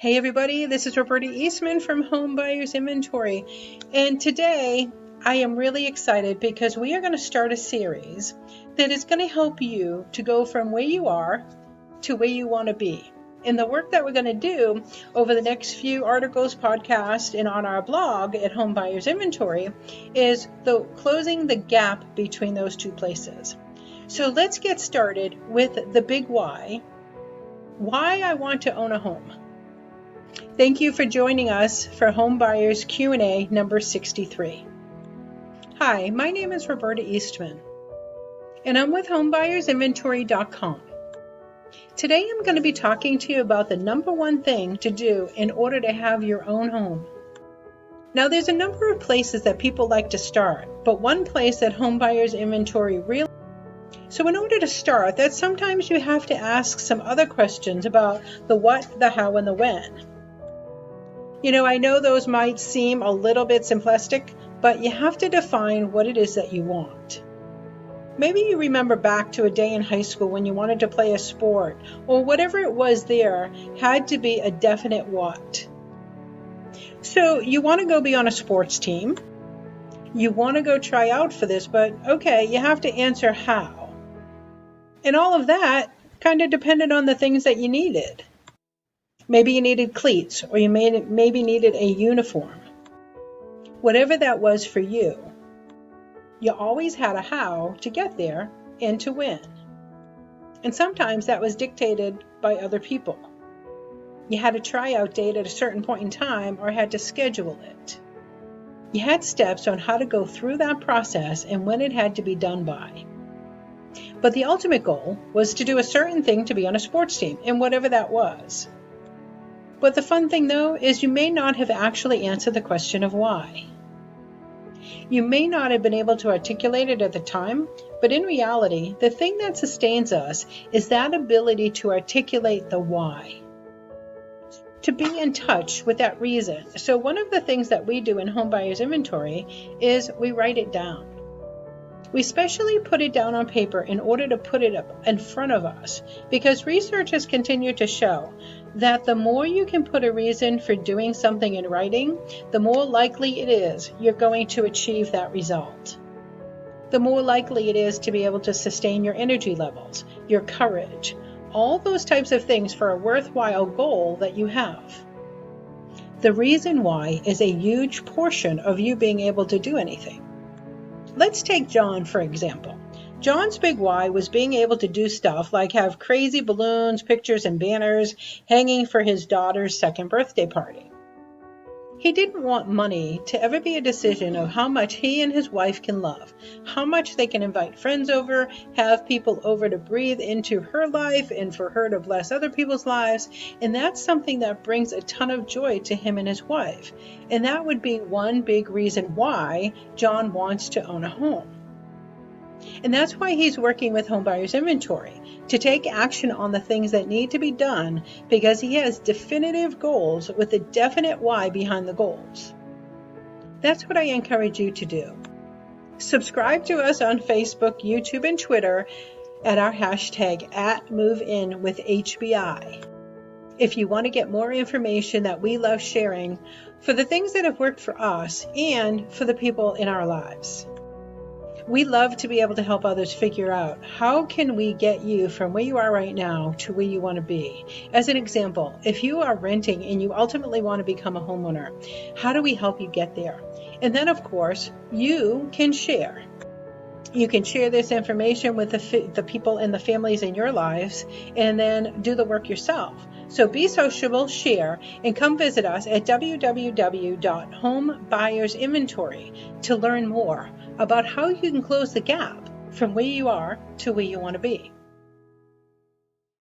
Hey everybody, this is Roberta Eastman from Home Buyers Inventory, and today I am really excited because we are going to start a series that is going to help you to go from where you are to where you want to be. And the work that we're going to do over the next few articles, podcasts, and on our blog at Home Buyers Inventory is closing the gap between those two places. So let's get started with the big why I want to own a home. Thank you for joining us for Home Buyers Q&A number 63. Hi, my name is Roberta Eastman, and I'm with HomebuyerSinventory.com. Today I'm going to be talking to you about the number one thing to do in order to have your own home. Now, there's a number of places that people like to start, but one place that Home Buyers Inventory really... So in order to start, that sometimes you have to ask some other questions about the what, the how, and the when. You know, I know those might seem a little bit simplistic, but you have to define what it is that you want. Maybe you remember back to a day in high school when you wanted to play a sport, or whatever it was there had to be a definite what. So you want to go be on a sports team. You want to go try out for this, but okay, you have to answer how. And all of that kind of depended on the things that you needed. Maybe you needed cleats, or you maybe needed a uniform. Whatever that was for you, you always had a how to get there and to win. And sometimes that was dictated by other people. You had a tryout date at a certain point in time or had to schedule it. You had steps on how to go through that process and when it had to be done by. But the ultimate goal was to do a certain thing to be on a sports team, and whatever that was. But the fun thing, though, is you may not have actually answered the question of why. You may not have been able to articulate it at the time, but in reality, the thing that sustains us is that ability to articulate the why. To be in touch with that reason. So one of the things that we do in Home Buyers Inventory is we write it down. We specially put it down on paper in order to put it up in front of us, because research has continued to show that the more you can put a reason for doing something in writing, the more likely it is you're going to achieve that result. The more likely it is to be able to sustain your energy levels, your courage, all those types of things for a worthwhile goal that you have. The reason why is a huge portion of you being able to do anything. Let's take John, for example. John's big why was being able to do stuff like have crazy balloons, pictures, and banners hanging for his daughter's second birthday party. He didn't want money to ever be a decision of how much he and his wife can love, how much they can invite friends over, have people over to breathe into her life and for her to bless other people's lives. And that's something that brings a ton of joy to him and his wife. And that would be one big reason why John wants to own a home. And that's why he's working with Home Buyers Inventory, to take action on the things that need to be done, because he has definitive goals with a definite why behind the goals. That's what I encourage you to do. Subscribe to us on Facebook, YouTube, and Twitter at our hashtag @MoveInWithHBI. If you want to get more information that we love sharing for the things that have worked for us and for the people in our lives. We love to be able to help others figure out how can we get you from where you are right now to where you want to be. As an example, if you are renting and you ultimately want to become a homeowner, how do we help you get there? And then, of course, you can share. You can share this information with the people and the families in your lives, and then do the work yourself. So be sociable, share, and come visit us at www.homebuyersinventory to learn more about how you can close the gap from where you are to where you want to be.